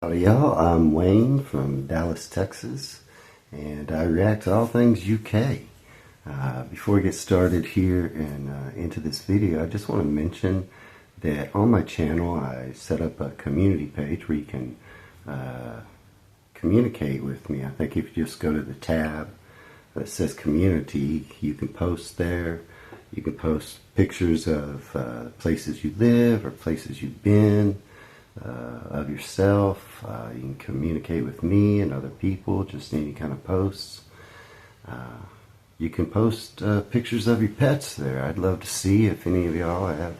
Howdy y'all, I'm Wayne from Dallas, Texas, and I react to all things UK. Before we get started here and into this video, I just want to mention that on my channel I set up a community page where you can communicate with me. I think if you just go to the tab that says community, you can post there. You can post pictures of places you live or places you've been, of yourself. You can communicate with me and other people, just any kind of posts. You can post pictures of your pets there. I'd love to see if any of y'all have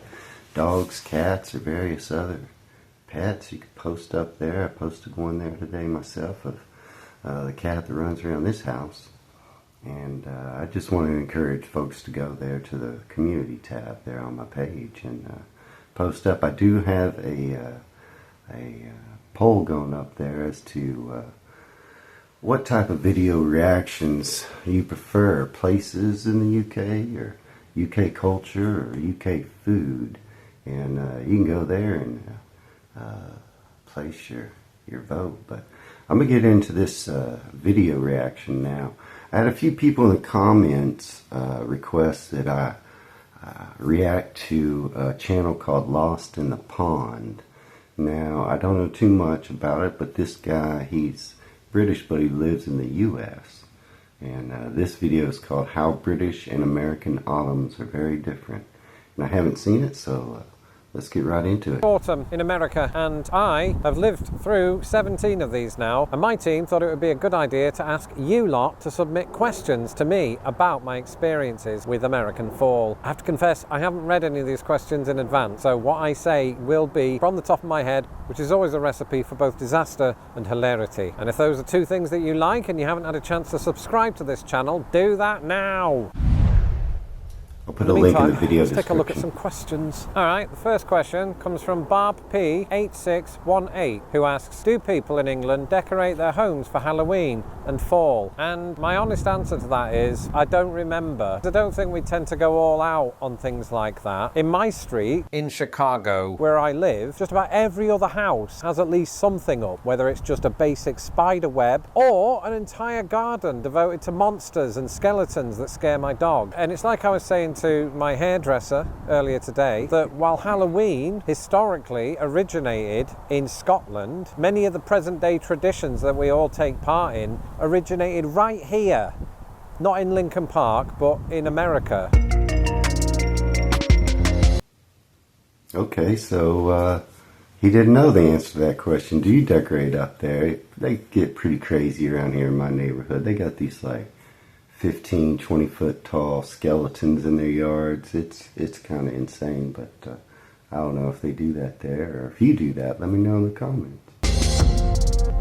dogs, cats, or various other pets. You could post up there. I posted one there today myself of the cat that runs around this house. And I just want to encourage folks to go there to the community tab there on my page and post up. I do have a poll going up there as to what type of video reactions you prefer, places in the UK or UK culture or UK food, and you can go there and place your vote. But I'm gonna get into this video reaction now. I had a few people in the comments request that I react to a channel called Lost in the Pond. Now, I don't know too much about it, but this guy, he's British, but he lives in the US. And this video is called How British and American Autumns Are Very Different. And I haven't seen it, so let's get right into it. Autumn in America, and I have lived through 17 of these now, and my team thought it would be a good idea to ask you lot to submit questions to me about my experiences with American fall. I have to confess, I haven't read any of these questions in advance, so what I say will be from the top of my head, which is always a recipe for both disaster and hilarity. And if those are two things that you like and you haven't had a chance to subscribe to this channel, do that now. I'll put a link in the video let's description. take a look at some questions. Alright, the first question comes from Barb P8618, who asks, do people in England decorate their homes for Halloween and fall? And my honest answer to that is, I don't remember. I don't think we tend to go all out on things like that. In my street, in Chicago, where I live, just about every other house has at least something up, whether it's just a basic spider web or an entire garden devoted to monsters and skeletons that scare my dog. And it's like I was saying to my hairdresser earlier today, that while Halloween historically originated in Scotland, many of the present day traditions that we all take part in originated right here, not in Lincoln Park, but in America. Okay, so he didn't know the answer to that question. Do you decorate up there? They get pretty crazy around here in my neighborhood. They got these like 15, 20 foot tall skeletons in their yards. It's kind of insane, but I don't know if they do that there, or if you do that, let me know in the comments.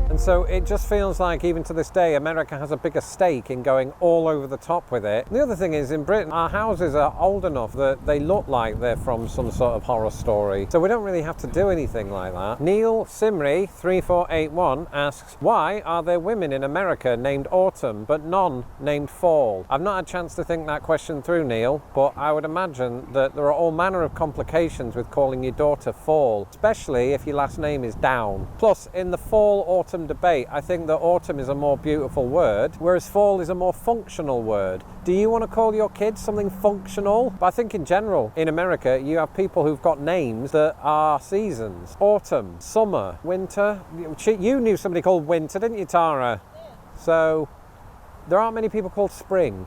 And so it just feels like, even to this day, America has a bigger stake in going all over the top with it. And the other thing is, in Britain, our houses are old enough that they look like they're from some sort of horror story. So we don't really have to do anything like that. Neil Simri 3481 asks, why are there women in America named Autumn, but none named Fall? I've not had a chance to think that question through, Neil, but I would imagine that there are all manner of complications with calling your daughter Fall, especially if your last name is Down. Plus, in the fall-autumn debate, I think that autumn is a more beautiful word, whereas fall is a more functional word. Do you want to call your kids something functional? But I think in general, in America, you have people who've got names that are seasons. Autumn, summer, winter. You knew somebody called Winter, didn't you, Tara? Yeah. So there aren't many people called Spring.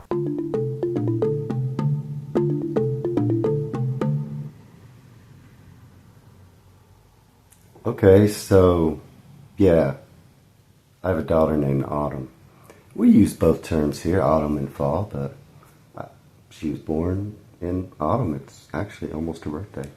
Okay, so yeah, I have a daughter named Autumn. We use both terms here, autumn and fall, but she was born in autumn. It's actually almost her birthday.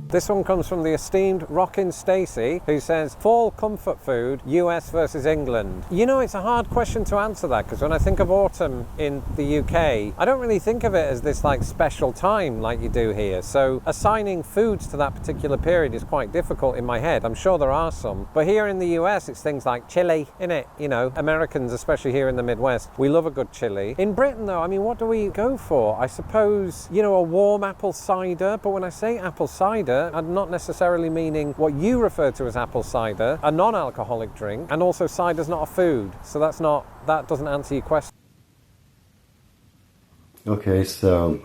This one comes from the esteemed Rockin' Stacey, who says, fall comfort food, US versus England. You know, it's a hard question to answer that, because when I think of autumn in the UK, I don't really think of it as this like special time like you do here. So assigning foods to that particular period is quite difficult in my head. I'm sure there are some. But here in the US, it's things like chili, innit? You know, Americans, especially here in the Midwest, we love a good chili. In Britain, though, I mean, what do we go for? I suppose, you know, a warm apple cider. But when I say apple cider, cider, and not necessarily meaning what you refer to as apple cider, a non-alcoholic drink, and also cider's not a food. So that doesn't answer your question. Okay, so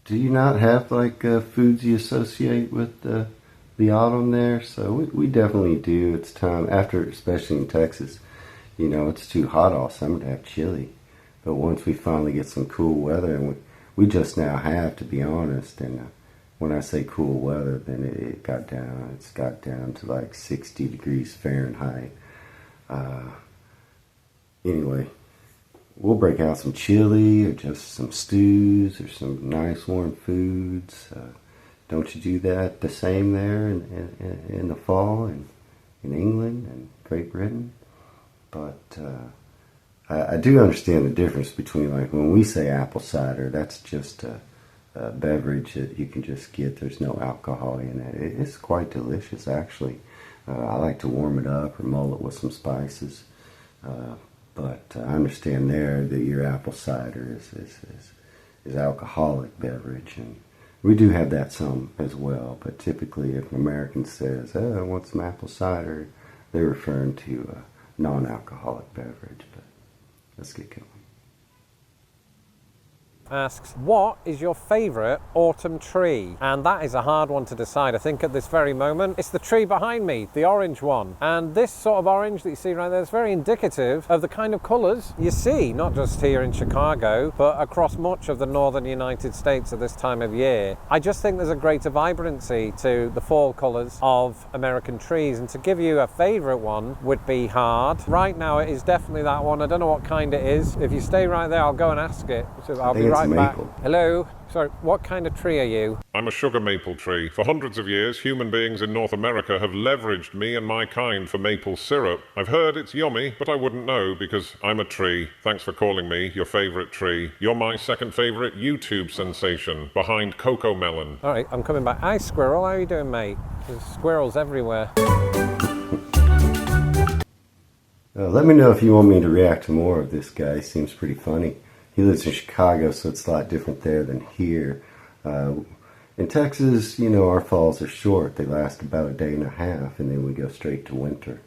do you not have like foods you associate with the autumn there? So we definitely do. It's time after, especially in Texas, you know, it's too hot all summer to have chili. But once we finally get some cool weather, and we just now have, to be honest, and when I say cool weather, then it's got down to like 60 degrees Fahrenheit. Anyway, we'll break out some chili or just some stews or some nice warm foods. Don't you do that the same there in the fall in England and Great Britain? But I do understand the difference between, like, when we say apple cider, that's just a beverage that you can just get. There's no alcohol in it. It's quite delicious, actually. I like to warm it up or mull it with some spices. But I understand there that your apple cider is alcoholic beverage, and we do have that some as well. But typically, if an American says, "Oh, I want some apple cider," they're referring to a non-alcoholic beverage. But let's get going. Asks, what is your favourite autumn tree? And that is a hard one to decide. I think at this very moment, it's the tree behind me, the orange one. And this sort of orange that you see right there is very indicative of the kind of colours you see, not just here in Chicago, but across much of the northern United States at this time of year. I just think there's a greater vibrancy to the fall colours of American trees. And to give you a favourite one would be hard. Right now, it is definitely that one. I don't know what kind it is. If you stay right there, I'll go and ask it. So I'll be right back. Hello. Sorry, what kind of tree are you? I'm a sugar maple tree. For hundreds of years, human beings in North America have leveraged me and my kind for maple syrup. I've heard it's yummy, but I wouldn't know because I'm a tree. Thanks for calling me your favorite tree. You're my second favorite YouTube sensation, behind Cocoa Melon. All right, I'm coming back. Hi, squirrel. How are you doing, mate? There's squirrels everywhere. Let me know if you want me to react to more of this guy. He seems pretty funny. He lives in Chicago, so it's a lot different there than here. In Texas, you know, our falls are short. They last about a day and a half, and then we go straight to winter.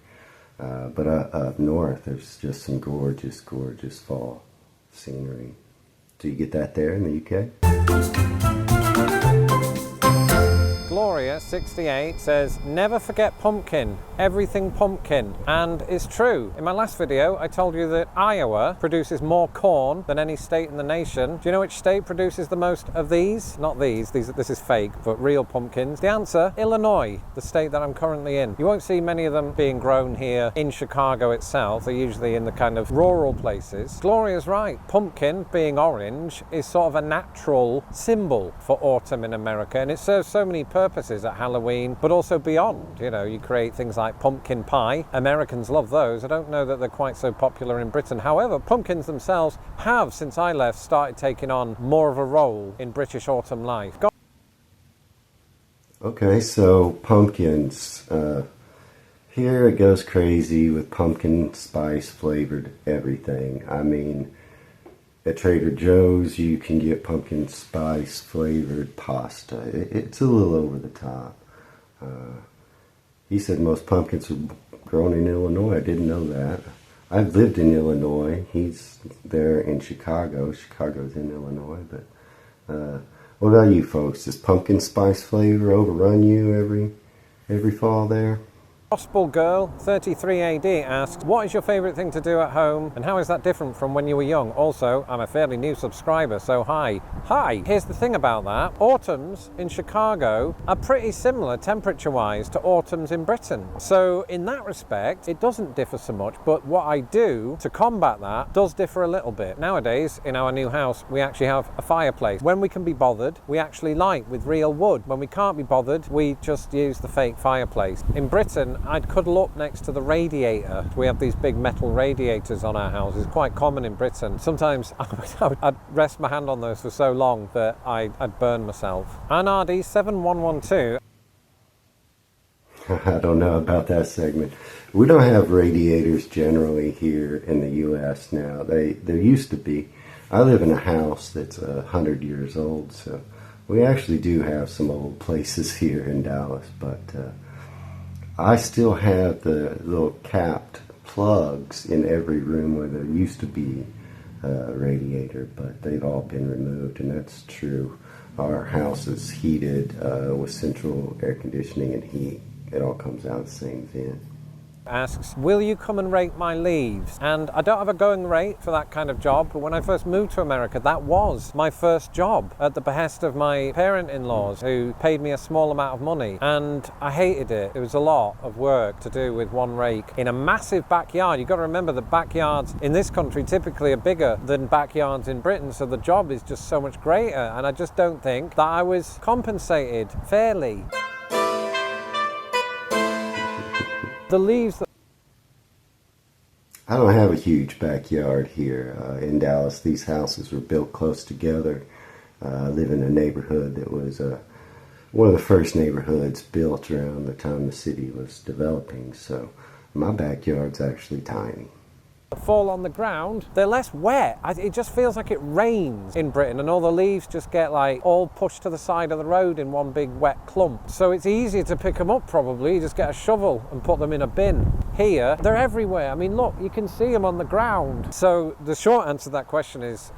But up north, there's just some gorgeous, gorgeous fall scenery. Do you get that there in the UK? Gloria, 68, says, never forget pumpkin, everything pumpkin. And it's true. In my last video, I told you that Iowa produces more corn than any state in the nation. Do you know which state produces the most of these? Not these, this is fake, but real pumpkins. The answer, Illinois, the state that I'm currently in. You won't see many of them being grown here in Chicago itself. They're usually in the kind of rural places. Gloria's right. Pumpkin, being orange, is sort of a natural symbol for autumn in America, and it serves so many purposes at Halloween, but also beyond. You know, you create things like pumpkin pie. Americans love those. I don't know that they're quite so popular in Britain. However, pumpkins themselves have, since I left, started taking on more of a role in British autumn life. Okay, so pumpkins. Here it goes crazy with pumpkin spice flavored everything. I mean, at Trader Joe's, you can get pumpkin spice flavored pasta. It's a little over the top. He said most pumpkins are grown in Illinois. I didn't know that. I've lived in Illinois. He's there in Chicago. Chicago's in Illinois. But what about you folks? Does pumpkin spice flavor overrun you every fall there? Gospel Girl 33 AD asks, what is your favourite thing to do at home and how is that different from when you were young? Also, I'm a fairly new subscriber, so hi. Hi! Here's the thing about that. Autumns in Chicago are pretty similar temperature-wise to autumns in Britain. So in that respect, it doesn't differ so much, but what I do to combat that does differ a little bit. Nowadays, in our new house, we actually have a fireplace. When we can be bothered, we actually light with real wood. When we can't be bothered, we just use the fake fireplace. In Britain, I'd cuddle up next to the radiator. We have these big metal radiators on our house. It's quite common in Britain. Sometimes I'd rest my hand on those for so long that I'd burn myself. Anardi 7112. I don't know about that segment. We don't have radiators generally here in the U.S. now. There used to be. I live in a house that's 100 years old, so we actually do have some old places here in Dallas, but I still have the little capped plugs in every room where there used to be a radiator, but they've all been removed, and that's true. Our house is heated with central air conditioning and heat. It all comes out the same vent. Asks, will you come and rake my leaves? And I don't have a going rate for that kind of job, but when I first moved to America, that was my first job at the behest of my parent-in-laws, who paid me a small amount of money, and I hated it. It was a lot of work to do with one rake in a massive backyard. You've got to remember that backyards in this country typically are bigger than backyards in Britain, so the job is just so much greater, and I just don't think that I was compensated fairly. The leaves. I don't have a huge backyard here in Dallas. These houses were built close together. I live in a neighborhood that was one of the first neighborhoods built around the time the city was developing. So my backyard's actually tiny. Fall on the ground, they're less wet. It just feels like it rains in Britain, and all the leaves just get like all pushed to the side of the road in one big wet clump. So it's easier to pick them up probably. You just get a shovel and put them in a bin. Here, they're everywhere. I mean, look, you can see them on the ground. So the short answer to that question is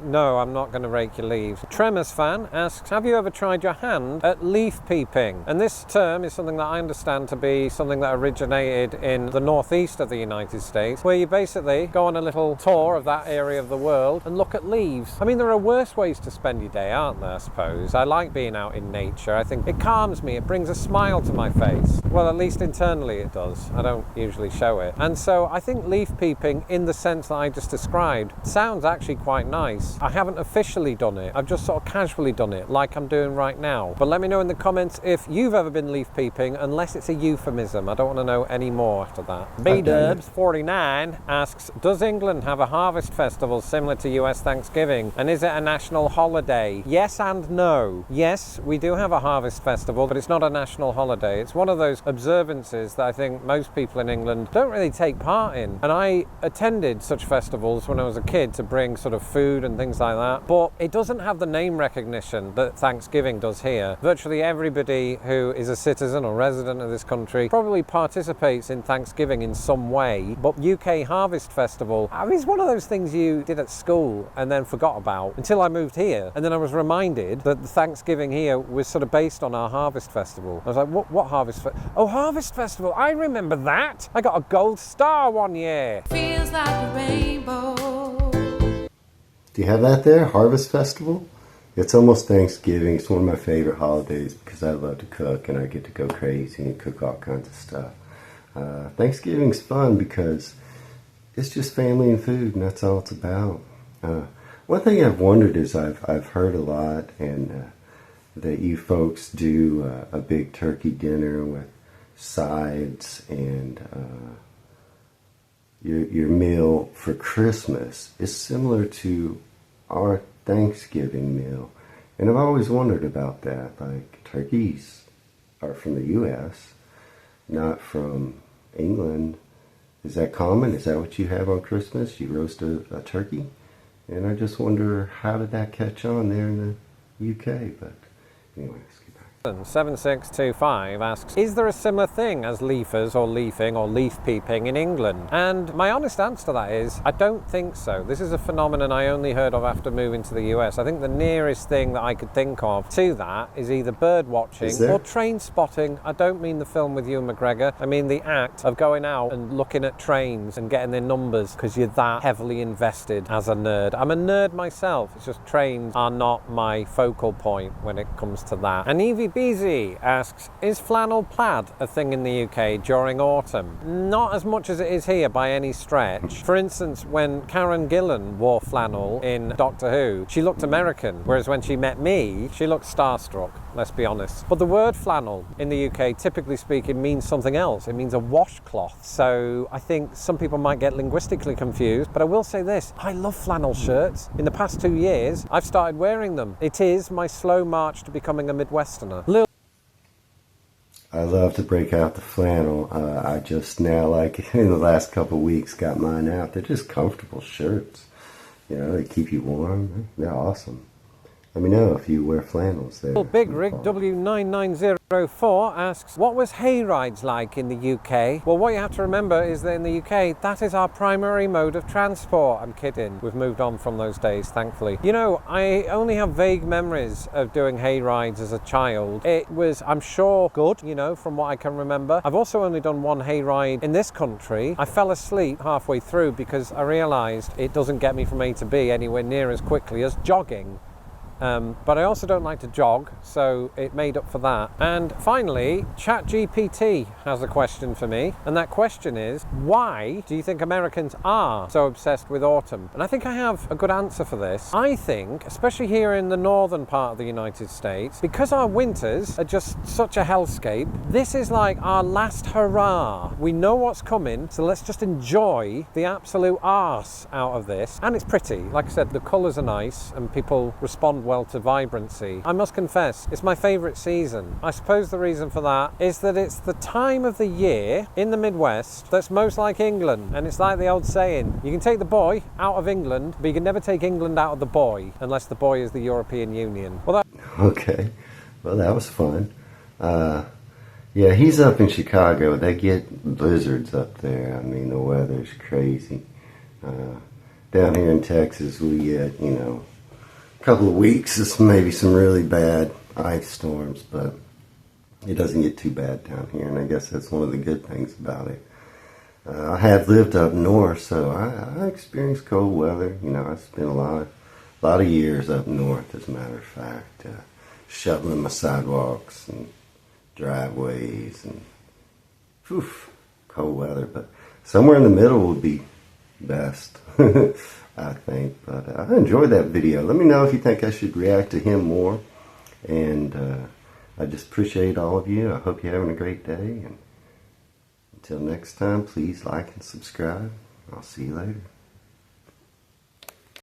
no, I'm not going to rake your leaves. Tremors fan asks, have you ever tried your hand at leaf peeping? And this term is something that I understand to be something that originated in the northeast of the United States, where you basically go on a little tour of that area of the world and look at leaves. I mean, there are worse ways to spend your day, aren't there, I suppose? I like being out in nature. I think it calms me. It brings a smile to my face. Well, at least internally it does. I don't usually show it. And so I think leaf peeping, in the sense that I just described, sounds actually quite nice. I haven't officially done it. I've just sort of casually done it, like I'm doing right now. But let me know in the comments if you've ever been leaf peeping, unless it's a euphemism. I don't want to know any more after that. B-Dubs49 asks, does England have a harvest festival similar to US Thanksgiving? And is it a national holiday? Yes and no. Yes, we do have a harvest festival, but it's not a national holiday. It's one of those observances that I think most people in England don't really take part in. And I attended such festivals when I was a kid to bring sort of food and things like that, but it doesn't have the name recognition that Thanksgiving does here. Virtually everybody who is a citizen or resident of this country probably participates in Thanksgiving in some way, but UK Harvest Festival, I mean, it's one of those things you did at school and then forgot about until I moved here, and then I was reminded that the Thanksgiving here was sort of based on our Harvest Festival. I was like, what Harvest Festival? Oh, Harvest Festival, I remember that! I got a gold star one year! Feels like a rainbow. Do you have that there? Harvest Festival? It's almost Thanksgiving. It's one of my favorite holidays because I love to cook and I get to go crazy and cook all kinds of stuff. Thanksgiving's fun because it's just family and food, and that's all it's about. One thing I've wondered is I've heard a lot and that you folks do a big turkey dinner with sides, and your meal for Christmas is similar to our Thanksgiving meal. And I've always wondered about that. Like, turkeys are from the U.S., not from England. Is that common? Is that what you have on Christmas? You roast a turkey? And I just wonder, how did that catch on there in the UK? But anyway, let's get back. 7625 asks, is there a similar thing as leafers or leafing or leaf peeping in England? And my honest answer to that is, I don't think so. This is a phenomenon I only heard of after moving to the US. I think the nearest thing that I could think of to that is either bird watching or train spotting. I don't mean the film with Ewan McGregor. I mean the act of going out and looking at trains and getting their numbers because you're that heavily invested as a nerd. I'm a nerd myself. It's just trains are not my focal point when it comes to that. And Evie Beezy asks, is flannel plaid a thing in the UK during autumn? Not as much as it is here by any stretch. For instance, when Karen Gillan wore flannel in Doctor Who, she looked American, whereas when she met me, she looked starstruck, let's be honest. But the word flannel in the UK, typically speaking, means something else. It means a washcloth. So I think some people might get linguistically confused, but I will say this, I love flannel shirts. In the past 2 years, I've started wearing them. It is my slow march to becoming a Midwesterner. I love to break out the flannel. I just now, like in the last couple of weeks, got mine out. They're just comfortable shirts. You know, they keep you warm. They're awesome. Let me know if you wear flannels there. Big Rig W9904 asks, what was hay rides like in the UK? Well, what you have to remember is that in the UK, that is our primary mode of transport. I'm kidding. We've moved on from those days, thankfully. You know, I only have vague memories of doing hay rides as a child. It was, I'm sure, good, you know, from what I can remember. I've also only done one hay ride in this country. I fell asleep halfway through because I realised it doesn't get me from A to B anywhere near as quickly as jogging. But I also don't like to jog, so it made up for that. And finally, ChatGPT has a question for me, and that question is, why do you think Americans are so obsessed with autumn? And I think I have a good answer for this. I think, especially here in the northern part of the United States, because our winters are just such a hellscape, this is like our last hurrah. We know what's coming, so let's just enjoy the absolute arse out of this. And it's pretty. Like I said, the colours are nice, and people respond well to vibrancy. I must confess, it's my favourite season. I suppose the reason for that is that it's the time of the year in the Midwest that's most like England. And it's like the old saying, you can take the boy out of England, but you can never take England out of the boy, unless the boy is the European Union. Well, Okay, well that was fun. Yeah, he's up in Chicago. They get blizzards up there. I mean, the weather's crazy. Down here in Texas, we get, you know, couple of weeks is maybe some really bad ice storms, but it doesn't get too bad down here, and I guess that's one of the good things about it. I have lived up north, so I experienced cold weather. You know, I spent a lot of years up north, as a matter of fact, shoveling my sidewalks and driveways, and cold weather. But somewhere in the middle would be best. I think, but I enjoyed that video. Let me know if you think I should react to him more, and I just appreciate all of you. I hope you're having a great day, and until next time, please like and subscribe. I'll see you later.